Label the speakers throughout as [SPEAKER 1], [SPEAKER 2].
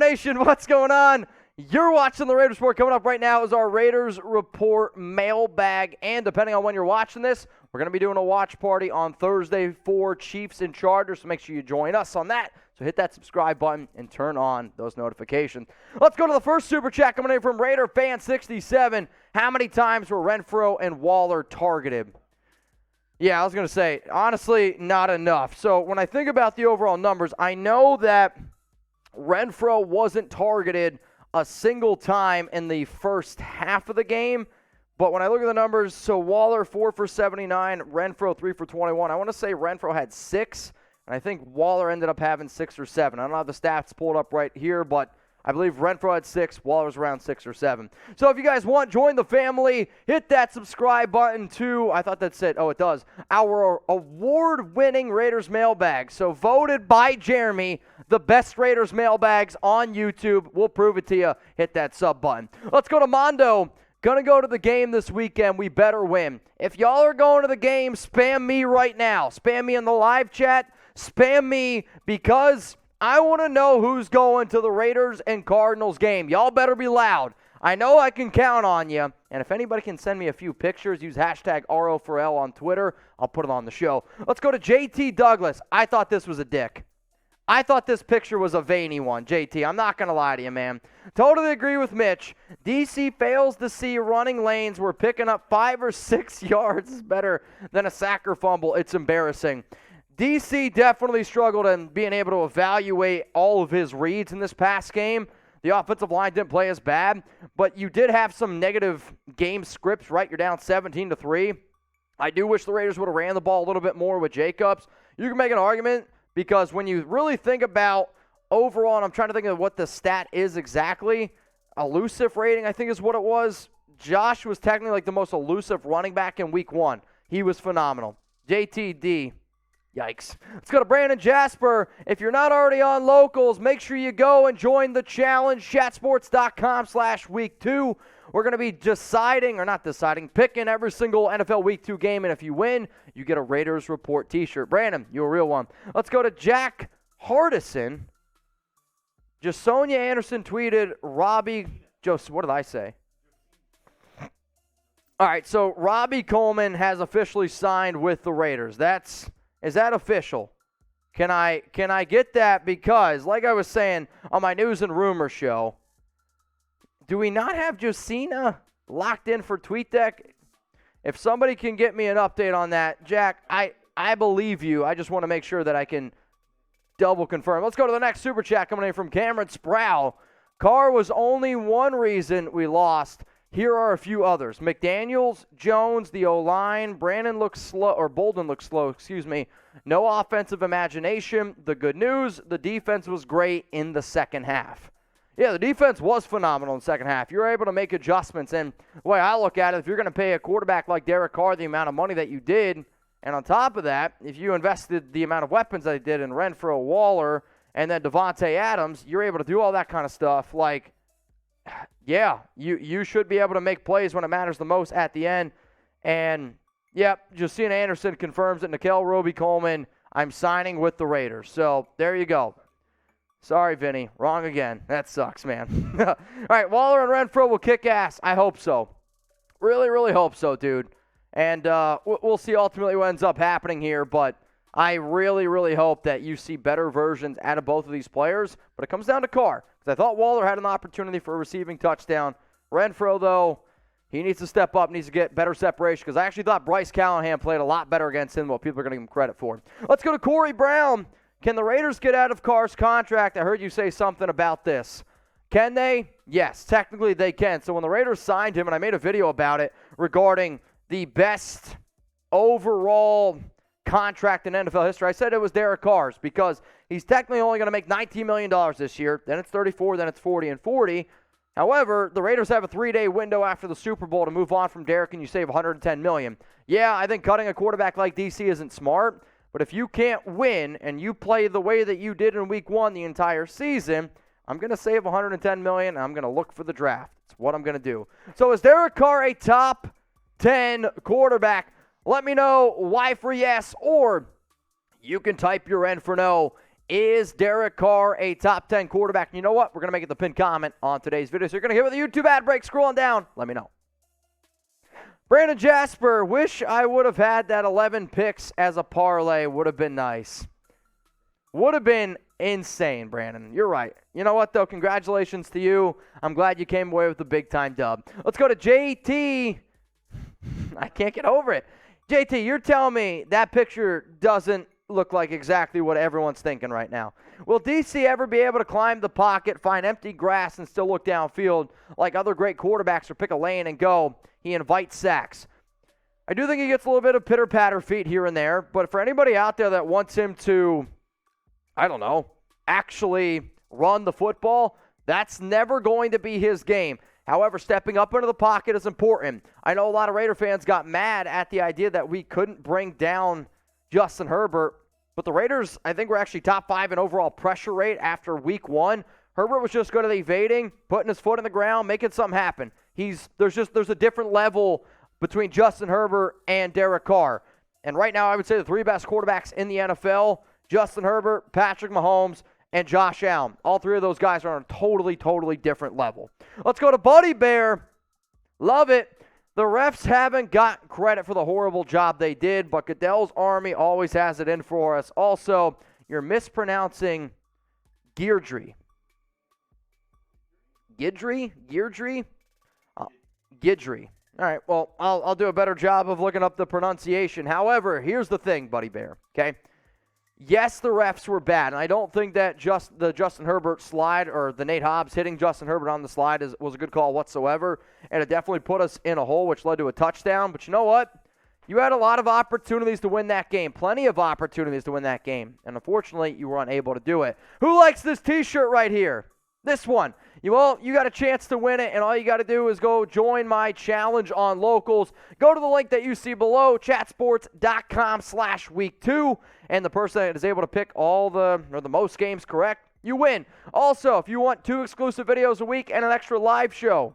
[SPEAKER 1] Nation, what's going on? You're watching the Raiders Report. Coming up right now is our Raiders Report mailbag. And depending on when you're watching this, we're going to be doing a watch party on Thursday for Chiefs and Chargers. So make sure you join us on that. So hit that subscribe button and turn on those notifications. Let's go to the first super chat coming in from Raider Fan 67. How many times were Renfrow and Waller targeted? Yeah, I was going to say, honestly, not enough. So when I think about the overall numbers, I know that Renfrow wasn't targeted a single time in the first half of the game. But when I look at the numbers, so Waller 4 for 79, Renfrow 3 for 21. I want to say Renfrow had 6, and I think Waller ended up having 6 or 7. I don't have the stats pulled up right here, but I believe Renfrow had 6, Waller's around 6 or 7. So if you guys want, join the family, hit that subscribe button too. I thought that said, oh, it does. Our award-winning Raiders mailbag. So voted by Jeremy, the best Raiders mailbags on YouTube. We'll prove it to you. Hit that sub button. Let's go to Mondo. Gonna go to the game this weekend. We better win. If y'all are going to the game, spam me right now. Spam me in the live chat. Spam me because I want to know who's going to the Raiders and Cardinals game. Y'all better be loud. I know I can count on you. And if anybody can send me a few pictures, use hashtag RO4L on Twitter. I'll put it on the show. Let's go to JT Douglas. I thought this was a dick. I thought this picture was a veiny one, JT. I'm not going to lie to you, man. Totally agree with Mitch. DC fails to see running lanes where picking up 5 or 6 yards is better than a sack or fumble. It's embarrassing. DC definitely struggled in being able to evaluate all of his reads in this past game. The offensive line didn't play as bad, but you did have some negative game scripts, right? You're down 17-3. I do wish the Raiders would have ran the ball a little bit more with Jacobs. You can make an argument because when you really think about overall, and I'm trying to think of what the stat is exactly, elusive rating I think is what it was. Josh was technically like the most elusive running back in week 1. He was phenomenal. JTD. Yikes. Let's go to Brandon Jasper. If you're not already on locals, make sure you go and join the challenge, chatsports.com/week 2. We're going to be picking every single NFL Week 2 game, and if you win, you get a Raiders Report t-shirt. Brandon, you're a real one. Let's go to Jack Hardison. Just Sonia Anderson tweeted Robey. What did I say? All right, so Robey Coleman has officially signed with the Raiders. Is that official? Can I get that? Because, like I was saying on my News and Rumor show, do we not have Josina locked in for TweetDeck? If somebody can get me an update on that, Jack, I believe you. I just want to make sure that I can double confirm. Let's go to the next super chat coming in from Cameron Sproul. Carr was only one reason we lost. Here are a few others. McDaniels, Jones, the O-line, Bolden looks slow, No offensive imagination. The good news, the defense was great in the second half. Yeah, the defense was phenomenal in the second half. You're able to make adjustments. And the way I look at it, if you're going to pay a quarterback like Derek Carr the amount of money that you did, and on top of that, if you invested the amount of weapons that they did in Renfrow, Waller, and then Devontae Adams, you're able to do all that kind of stuff. Like, yeah, you should be able to make plays when it matters the most at the end. And, yep, Josina Anderson confirms that Robey Coleman, I'm signing with the Raiders. So, there you go. Sorry, Vinny. Wrong again. That sucks, man. All right, Waller and Renfrow will kick ass. I hope so. Really, really hope so, dude. And we'll see ultimately what ends up happening here. But I really, really hope that you see better versions out of both of these players. But it comes down to Carr. Because I thought Waller had an opportunity for a receiving touchdown. Renfrow, though, he needs to step up, needs to get better separation. Because I actually thought Bryce Callahan played a lot better against him than what people are going to give him credit for. Let's go to Corey Brown. Can the Raiders get out of Carr's contract? I heard you say something about this. Can they? Yes, technically they can. So when the Raiders signed him, and I made a video about it regarding the best overall contract in NFL history, I said it was Derek Carr's because he's technically only going to make $19 million this year. Then it's 34, then it's 40 and 40. However, the Raiders have a 3-day window after the Super Bowl to move on from Derek, and you save $110 million. Yeah, I think cutting a quarterback like DC isn't smart. But if you can't win and you play the way that you did in Week 1 the entire season, I'm going to save $110 million, and I'm going to look for the draft. That's what I'm going to do. So is Derek Carr a top 10 quarterback? Let me know why for yes, or you can type your N for no Is Derek Carr a top 10 quarterback? And you know what? We're going to make it the pinned comment on today's video. So you're going to hit with a YouTube ad break. Scrolling down. Let me know. Brandon Jasper, wish I would have had that 11 picks as a parlay. Would have been nice. Would have been insane, Brandon. You're right. You know what, though? Congratulations to you. I'm glad you came away with a big-time dub. Let's go to JT. I can't get over it. JT, you're telling me that picture doesn't look like exactly what everyone's thinking right now. Will DC ever be able to climb the pocket, find empty grass, and still look downfield like other great quarterbacks or pick a lane and go? He invites sacks. I do think he gets a little bit of pitter-patter feet here and there, but for anybody out there that wants him to, I don't know, actually run the football, that's never going to be his game. However, stepping up into the pocket is important. I know a lot of Raider fans got mad at the idea that we couldn't bring down Justin Herbert, but the Raiders, I think, were actually top 5 in overall pressure rate after week 1. Herbert was just good at evading, putting his foot in the ground, making something happen. There's a different level between Justin Herbert and Derek Carr. And right now, I would say the 3 best quarterbacks in the NFL, Justin Herbert, Patrick Mahomes, and Josh Allen. All 3 of those guys are on a totally different level. Let's go to Buddy Bear. Love it. The refs haven't got credit for the horrible job they did, but Goodell's Army always has it in for us. Also, you're mispronouncing Geardry. Geardry? Gidry. All right, well, I'll do a better job of looking up the pronunciation. However, here's the thing, Buddy Bear, okay? Yes, the refs were bad, and I don't think that the Justin Herbert slide or the Nate Hobbs hitting Justin Herbert on the slide was a good call whatsoever, and it definitely put us in a hole, which led to a touchdown. But you know what? You had a lot of opportunities to win that game, plenty of opportunities to win that game, and unfortunately, you were unable to do it. Who likes this T-shirt right here? This one. You got a chance to win it, and all you got to do is go join my challenge on locals. Go to the link that you see below, chatsports.com/week2, and the person that is able to pick the most games correct, you win. Also, if you want 2 exclusive videos a week and an extra live show,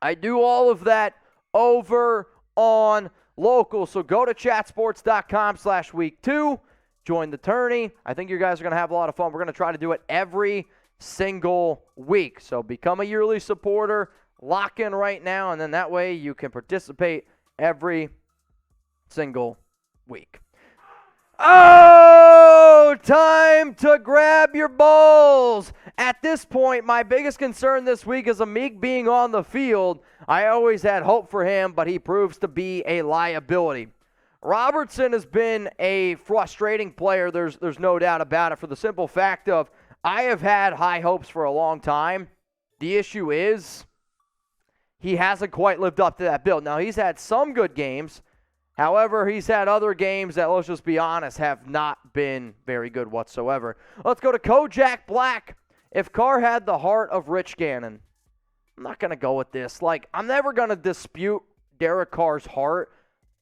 [SPEAKER 1] I do all of that over on locals. So go to chatsports.com/week2, join the tourney. I think you guys are going to have a lot of fun. We're going to try to do it every single week. So become a yearly supporter, lock in right now, and then that way you can participate every single week. Oh, time to grab your balls. At this point, my biggest concern this week is Amik being on the field. I always had hope for him, but he proves to be a liability. Robertson has been a frustrating player, there's no doubt about it, for the simple fact of I have had high hopes for a long time. The issue is he hasn't quite lived up to that build. Now, he's had some good games. However, he's had other games that, let's just be honest, have not been very good whatsoever. Let's go to Kojak Black. If Carr had the heart of Rich Gannon, I'm not going to go with this. I'm never going to dispute Derek Carr's heart.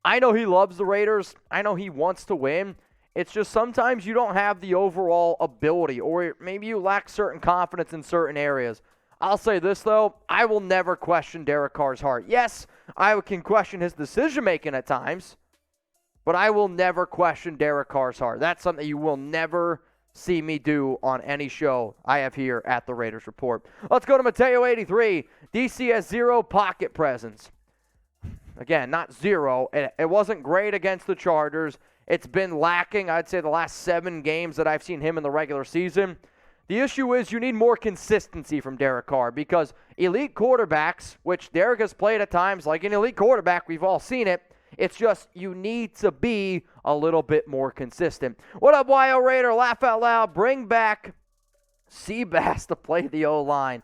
[SPEAKER 1] I know he loves the Raiders. I know he wants to win. It's just sometimes you don't have the overall ability, or maybe you lack certain confidence in certain areas. I'll say this, though. I will never question Derek Carr's heart. Yes, I can question his decision-making at times, but I will never question Derek Carr's heart. That's something you will never see me do on any show I have here at the Raiders Report. Let's go to Mateo83. DC has 0 pocket presence. Again, not 0. It wasn't great against the Chargers. It's been lacking, I'd say, the last 7 games that I've seen him in the regular season. The issue is you need more consistency from Derek Carr because elite quarterbacks, which Derek has played at times like an elite quarterback, we've all seen it, it's just you need to be a little bit more consistent. What up, YO Raider? Laugh out loud. Bring back Seabass to play the O-line.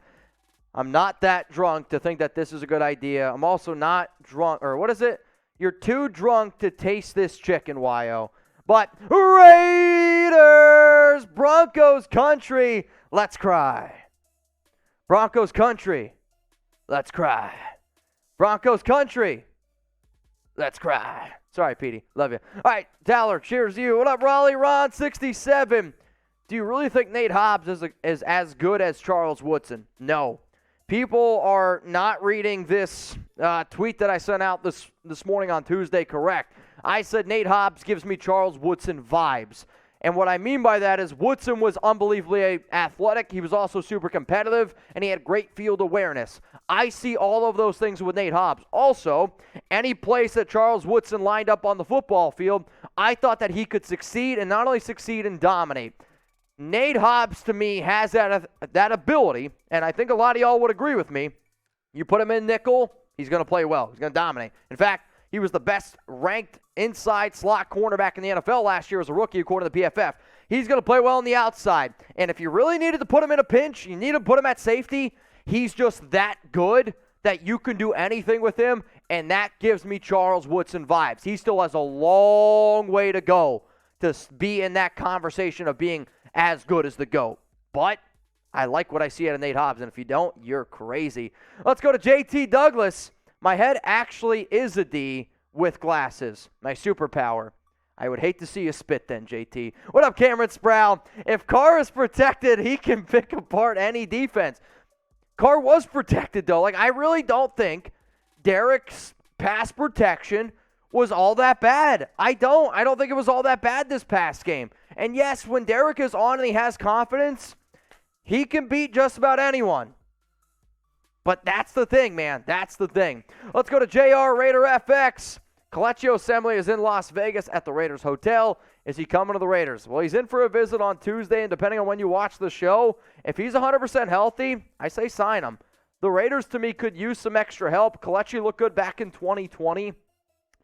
[SPEAKER 1] I'm not that drunk to think that this is a good idea. I'm also not drunk, or what is it? You're too drunk to taste this chicken, YO. But Raiders, Broncos country, let's cry. Broncos country, let's cry. Broncos country, let's cry. Sorry, Petey. Love you. All right, Tyler, cheers to you. What up, Raleigh Ron 67? Do you really think Nate Hobbs is as good as Charles Woodson? No. People are not reading this tweet that I sent out this morning on Tuesday correct. I said Nate Hobbs gives me Charles Woodson vibes. And what I mean by that is Woodson was unbelievably athletic. He was also super competitive, and he had great field awareness. I see all of those things with Nate Hobbs. Also, any place that Charles Woodson lined up on the football field, I thought that he could succeed, and not only succeed and dominate. Nate Hobbs, to me, has that ability, and I think a lot of y'all would agree with me. You put him in nickel, he's going to play well. He's going to dominate. In fact, he was the best ranked inside slot cornerback in the NFL last year as a rookie, according to the PFF. He's going to play well on the outside. And if you really needed to put him in a pinch, you need to put him at safety, he's just that good that you can do anything with him, and that gives me Charles Woodson vibes. He still has a long way to go to be in that conversation of being as good as the GOAT. But I like what I see out of Nate Hobbs, and if you don't, you're crazy. Let's go to JT Douglas. My head actually is a D with glasses. My superpower. I would hate to see you spit then, JT. What up, Cameron Sproul? If Carr is protected, he can pick apart any defense. Carr was protected, though. Like, I really don't think Derek's pass protection was all that bad. I don't think it was all that bad this past game. And yes, when Derek is on and he has confidence, he can beat just about anyone. But that's the thing, man. That's the thing. Let's go to JR Raider FX. Kelechi Osemele is in Las Vegas at the Raiders Hotel. Is he coming to the Raiders? Well, he's in for a visit on Tuesday, and depending on when you watch the show, if he's 100% healthy, I say sign him. The Raiders, to me, could use some extra help. Kelechi looked good back in 2020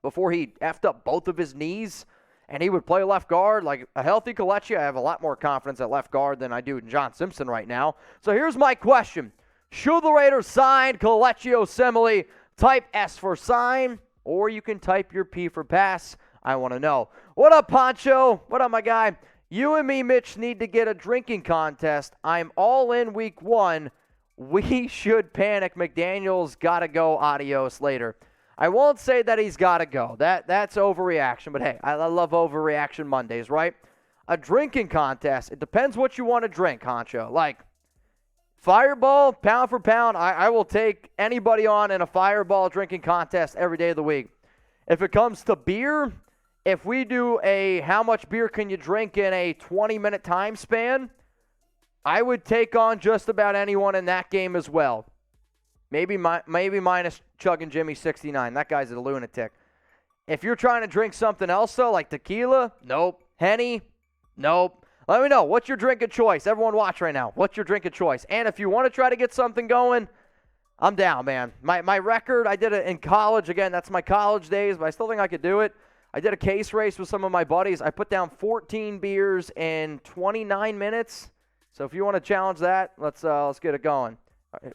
[SPEAKER 1] before he effed up both of his knees, and he would play left guard. Like a healthy Kelechi, I have a lot more confidence at left guard than I do in John Simpson right now. So here's my question. Should the Raiders sign Kelechi Osemele? Type S for sign, or you can type your P for pass. I want to know. What up, Poncho? What up, my guy? You and me, Mitch, need to get a drinking contest. I'm all in week 1. We should panic. McDaniels got to go. Adios later. I won't say that he's got to go. That's overreaction. But, hey, I love overreaction Mondays, right? A drinking contest. It depends what you want to drink, Honcho. Like, Fireball, pound for pound, I will take anybody on in a Fireball drinking contest every day of the week. If it comes to beer, if we do a how much beer can you drink in a 20-minute time span, I would take on just about anyone in that game as well. Maybe minus Chugging Jimmy 69. That guy's a lunatic. If you're trying to drink something else, though, like tequila, nope. Henny, nope. Let me know. What's your drink of choice? Everyone watch right now. What's your drink of choice? And if you want to try to get something going, I'm down, man. My record, I did it in college. Again, that's my college days, but I still think I could do it. I did a case race with some of my buddies. I put down 14 beers in 29 minutes. So if you want to challenge that, let's get it going.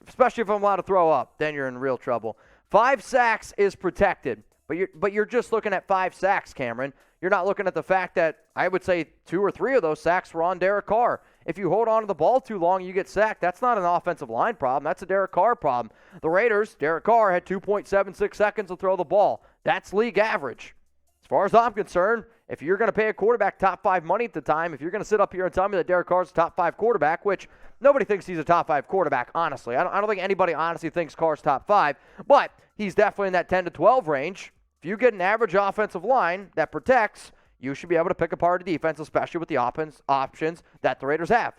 [SPEAKER 1] Especially if I'm allowed to throw up, then you're in real trouble. 5 sacks is protected, but you're just looking at 5 sacks, Cameron. You're not looking at the fact that I would say 2 or 3 of those sacks were on Derek Carr. If you hold on to the ball too long, you get sacked. That's not an offensive line problem. That's a Derek Carr problem. The Raiders, Derek Carr had 2.76 seconds to throw the ball. That's league average. As far as I'm concerned, if you're going to pay a quarterback top 5 money at the time, if you're going to sit up here and tell me that Derek Carr's a top 5 quarterback, which nobody thinks he's a top 5 quarterback, honestly. I don't think anybody honestly thinks Carr's top 5, but he's definitely in that 10 to 12 range. If you get an average offensive line that protects, you should be able to pick apart a defense, especially with the options that the Raiders have.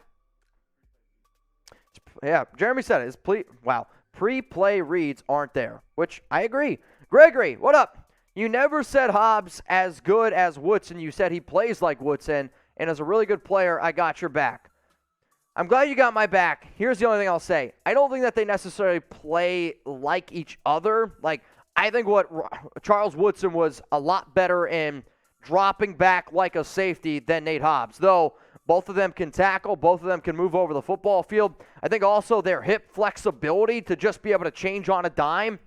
[SPEAKER 1] Yeah, Jeremy said it. Pre-play reads aren't there, which I agree. Gregory, what up? You never said Hobbs as good as Woodson. You said he plays like Woodson, and as a really good player, I got your back. I'm glad you got my back. Here's the only thing I'll say. I don't think that they necessarily play like each other. Like, I think what Charles Woodson was a lot better in dropping back like a safety than Nate Hobbs. Though both of them can tackle, both of them can move over the football field. I think also their hip flexibility to just be able to change on a dime.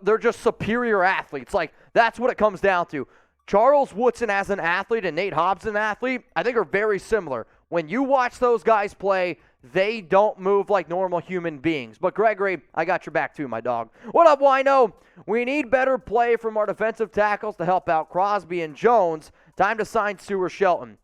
[SPEAKER 1] They're just superior athletes. Like, that's what it comes down to. Charles Woodson as an athlete and Nate Hobbs an athlete, I think are very similar. When you watch those guys play, they don't move like normal human beings. But Gregory, I got your back too, my dog. What up, Wino? We need better play from our defensive tackles to help out Crosby and Jones. Time to sign Sue Shelton.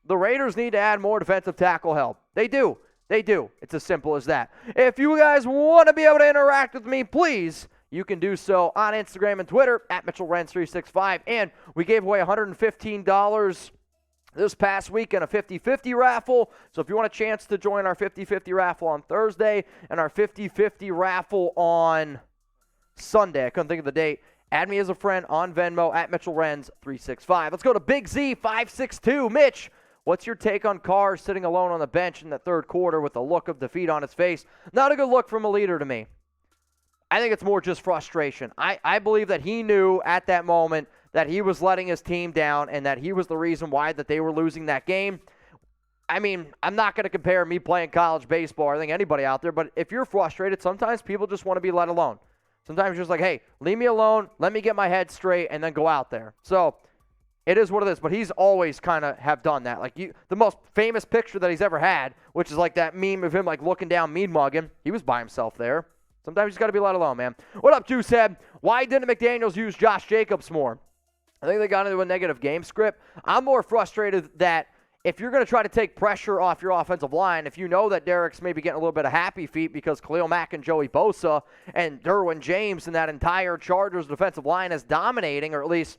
[SPEAKER 1] The Raiders need to add more defensive tackle help. They do. They do. It's as simple as that. If you guys want to be able to interact with me, please, you can do so on Instagram and Twitter at Mitchell Renz 365. And we gave away $115 this past weekend, a 50-50 raffle. So if you want a chance to join our 50-50 raffle on Thursday and our 50-50 raffle on Sunday, I couldn't think of the date, add me as a friend on Venmo at Mitchell Renz 365. Let's go to Big Z 562. Mitch, what's your take on Carr sitting alone on the bench in the third quarter with a look of defeat on his face? Not a good look from a leader to me. I think it's more just frustration. I believe that he knew at that moment that he was letting his team down and that he was the reason why that they were losing that game. I mean, I'm not going to compare me playing college baseball or I think anybody out there, but if you're frustrated, sometimes people just want to be let alone. Sometimes you're just like, hey, leave me alone, let me get my head straight, and then go out there. So it is what it is, but he's always kind of have done that. Like the most famous picture that he's ever had, which is like that meme of him like looking down, mean mugging, he was by himself there. Sometimes you just got to be let alone, man. What up, Juice Head? Why didn't McDaniels use Josh Jacobs more? I think they got into a negative game script. I'm more frustrated that if you're going to try to take pressure off your offensive line, if you know that Derek's maybe getting a little bit of happy feet because Khalil Mack and Joey Bosa and Derwin James and that entire Chargers defensive line is dominating, or at least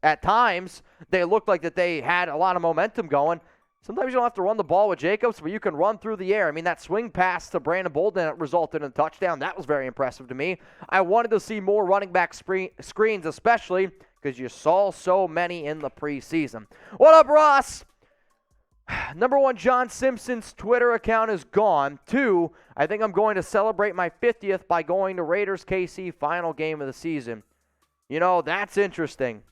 [SPEAKER 1] at times they looked like that they had a lot of momentum going. Sometimes you don't have to run the ball with Jacobs, but you can run through the air. I mean, that swing pass to Brandon Bolden that resulted in a touchdown, that was very impressive to me. I wanted to see more running back screens, especially because you saw so many in the preseason. What up, Ross? Number one, John Simpson's Twitter account is gone. 2, I think I'm going to celebrate my 50th by going to Raiders KC final game of the season. You know, that's interesting.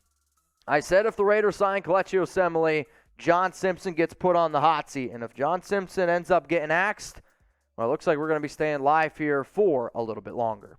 [SPEAKER 1] I said if the Raiders sign Kelechi Osemele, John Simpson gets put on the hot seat. And if John Simpson ends up getting axed, well, it looks like we're going to be staying live here for a little bit longer.